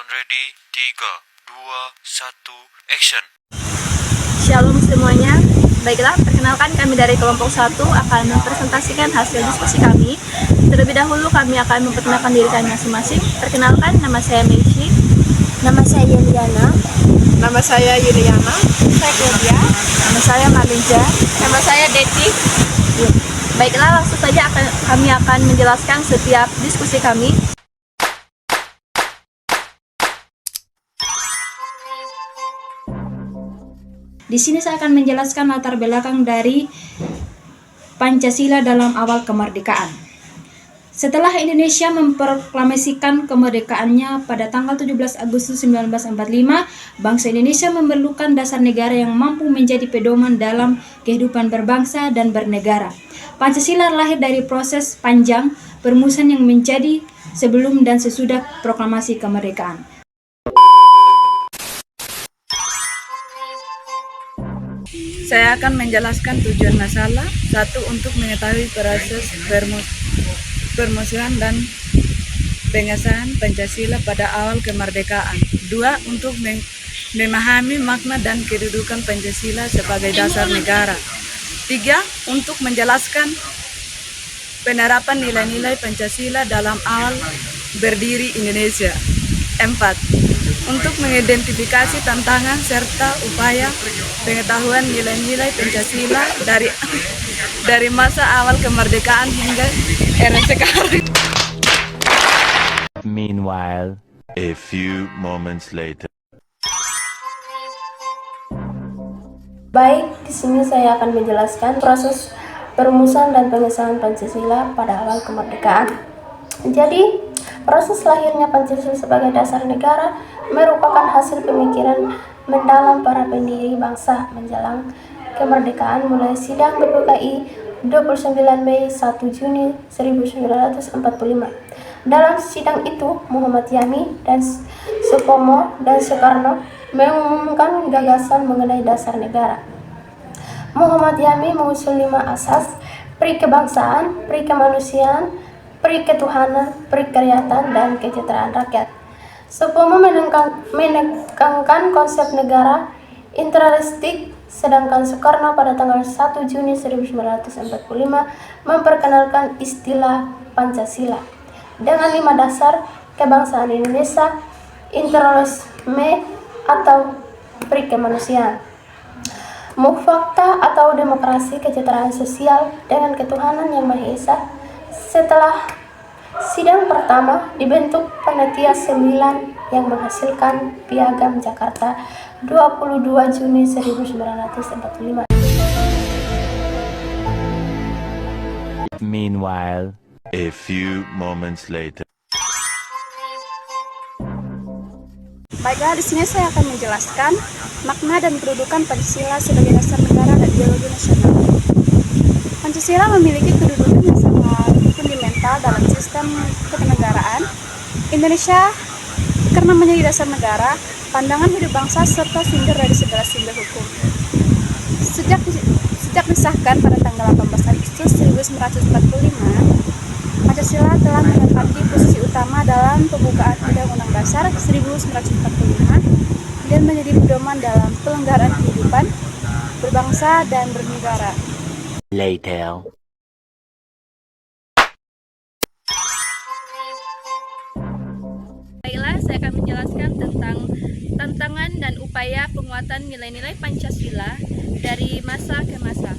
Sound ready, 3, 2, 1, action. Shalom semuanya. Baiklah, perkenalkan kami dari kelompok 1 akan mempresentasikan hasil diskusi kami. Terlebih dahulu kami akan memperkenalkan diri kami masing-masing. Perkenalkan, nama saya Meisy. Nama saya Yuliana. Nama saya Yuliana. Saya Claudia. Nama saya Marlija. Nama saya Deti. Baiklah, langsung saja kami akan menjelaskan setiap diskusi kami. Di sini saya akan menjelaskan latar belakang dari Pancasila dalam awal kemerdekaan. Setelah Indonesia memproklamasikan kemerdekaannya pada tanggal 17 Agustus 1945, bangsa Indonesia memerlukan dasar negara yang mampu menjadi pedoman dalam kehidupan berbangsa dan bernegara. Pancasila lahir dari proses panjang permusuhan yang menjadi sebelum dan sesudah proklamasi kemerdekaan. Saya akan menjelaskan tujuan masalah. 1. Untuk mengetahui proses permusuhan dan pengesahan Pancasila pada awal kemerdekaan. 2. Untuk memahami makna dan kedudukan Pancasila sebagai dasar negara. 3. Untuk menjelaskan penerapan nilai-nilai Pancasila dalam awal berdiri Indonesia. 4. Untuk mengidentifikasi tantangan serta upaya pengetahuan nilai-nilai Pancasila dari masa awal kemerdekaan hingga era sekarang. Meanwhile, a few moments later. Baik, di sini saya akan menjelaskan proses perumusan dan pengesahan Pancasila pada awal kemerdekaan. Jadi, proses lahirnya Pancasila sebagai dasar negara merupakan hasil pemikiran mendalam para pendiri bangsa menjelang kemerdekaan mulai sidang BPKI 29 Mei 1 Juni 1945. Dalam sidang itu, Muhammad Yamin dan Supomo dan Soekarno mengumumkan gagasan mengenai dasar negara. Muhammad Yamin mengusul 5 asas: pri kebangsaan, pri kemanusiaan, pri ketuhanan, pri kerakyatan, dan kesejahteraan rakyat. Supomo menekankan konsep negara integralistik, sedangkan Soekarno pada tanggal 1 Juni 1945 memperkenalkan istilah Pancasila dengan 5 dasar: kebangsaan Indonesia, integralisme atau pri kemanusiaan, mufakat atau demokrasi, kesejahteraan sosial, dengan ketuhanan yang Maha Esa. Setelah sidang pertama, dibentuk panitia 9 yang menghasilkan Piagam Jakarta 22 Juni 1945. Meanwhile, a few moments later. Baiklah, di sini saya akan menjelaskan makna dan kedudukan Pancasila sebagai dasar negara dan ideologi nasional. Pancasila memiliki kedudukan yang sangat fundamental dalam sistem kenegaraan Indonesia karena menjadi dasar negara, pandangan hidup bangsa, serta sumber dari segala sumber hukum. Sejak disahkan pada tanggal 18 Agustus 1945, Pancasila telah menempati posisi utama dalam pembukaan Undang-Undang Dasar 1945 dan menjadi pedoman dalam pelenggaraan kehidupan berbangsa dan bernegara. Later. Baiklah, saya akan menjelaskan tentang tantangan dan upaya penguatan nilai-nilai Pancasila dari masa ke masa.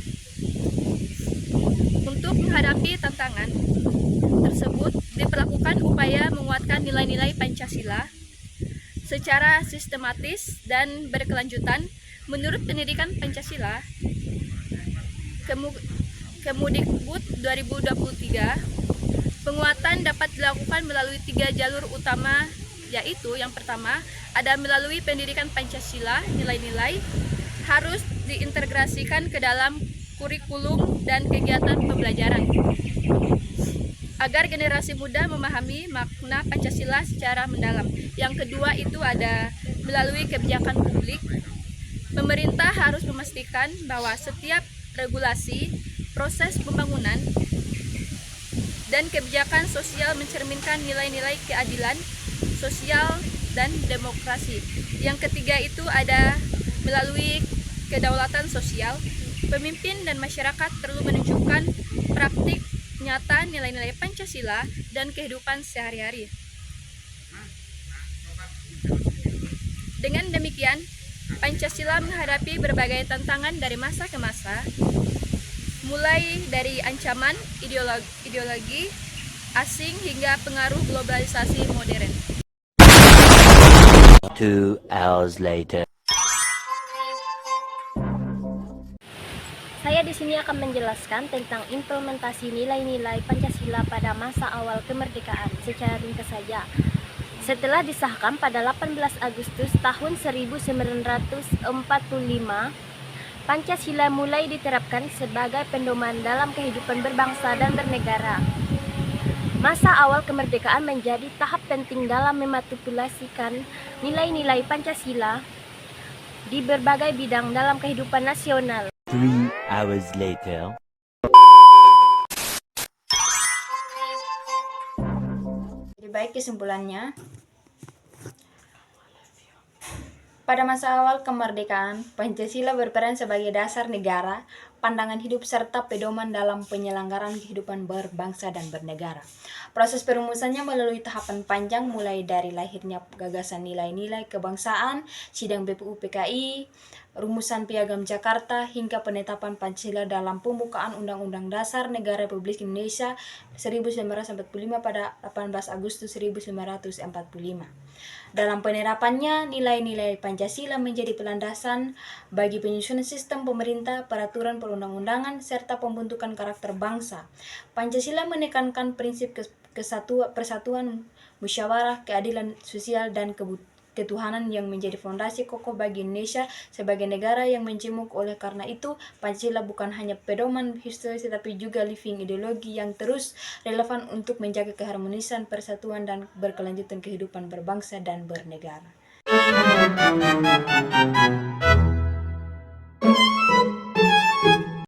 Untuk menghadapi tantangan tersebut, diperlakukan upaya menguatkan nilai-nilai Pancasila secara sistematis dan berkelanjutan. Menurut Pendidikan Pancasila, Kemdikbud 2023, penguatan dapat dilakukan melalui 3 jalur utama, yaitu yang pertama, ada melalui pendidikan Pancasila. Nilai-nilai harus diintegrasikan ke dalam kurikulum dan kegiatan pembelajaran agar generasi muda memahami makna Pancasila secara mendalam. Yang kedua itu ada melalui kebijakan publik. Pemerintah harus memastikan bahwa setiap regulasi, proses pembangunan, dan kebijakan sosial mencerminkan nilai-nilai keadilan sosial, dan demokrasi. Yang ketiga itu ada melalui kedaulatan sosial. Pemimpin dan masyarakat perlu menunjukkan praktik nyata nilai-nilai Pancasila dan kehidupan sehari-hari. Dengan demikian, Pancasila menghadapi berbagai tantangan dari masa ke masa, mulai dari ancaman ideologi asing hingga pengaruh globalisasi modern. 2 hours later. Saya di sini akan menjelaskan tentang implementasi nilai-nilai Pancasila pada masa awal kemerdekaan secara ringkas saja. Setelah disahkan pada 18 Agustus tahun 1945, Pancasila mulai diterapkan sebagai pedoman dalam kehidupan berbangsa dan bernegara. Masa awal kemerdekaan menjadi tahap penting dalam memanipulasikan nilai-nilai Pancasila di berbagai bidang dalam kehidupan nasional. 3 hours later. Jadi baik kesimpulannya, pada masa awal kemerdekaan, Pancasila berperan sebagai dasar negara, pandangan hidup serta pedoman dalam penyelenggaraan kehidupan berbangsa dan bernegara. Proses perumusannya melalui tahapan panjang mulai dari lahirnya gagasan nilai-nilai kebangsaan, sidang BPU PKI, rumusan Piagam Jakarta hingga penetapan Pancasila dalam pembukaan Undang-Undang Dasar Negara Republik Indonesia 1945 pada 18 Agustus 1945. Dalam penerapannya, nilai-nilai Pancasila menjadi pelandasan bagi penyusunan sistem pemerintah, peraturan perundang-undangan, serta pembentukan karakter bangsa. Pancasila menekankan prinsip persatuan, musyawarah, keadilan sosial, dan ketuhanan yang menjadi fondasi kokoh bagi Indonesia sebagai negara yang menjemuk. Oleh karena itu, Pancasila bukan hanya pedoman historis tetapi juga living ideologi yang terus relevan untuk menjaga keharmonisan, persatuan, dan berkelanjutan kehidupan berbangsa dan bernegara.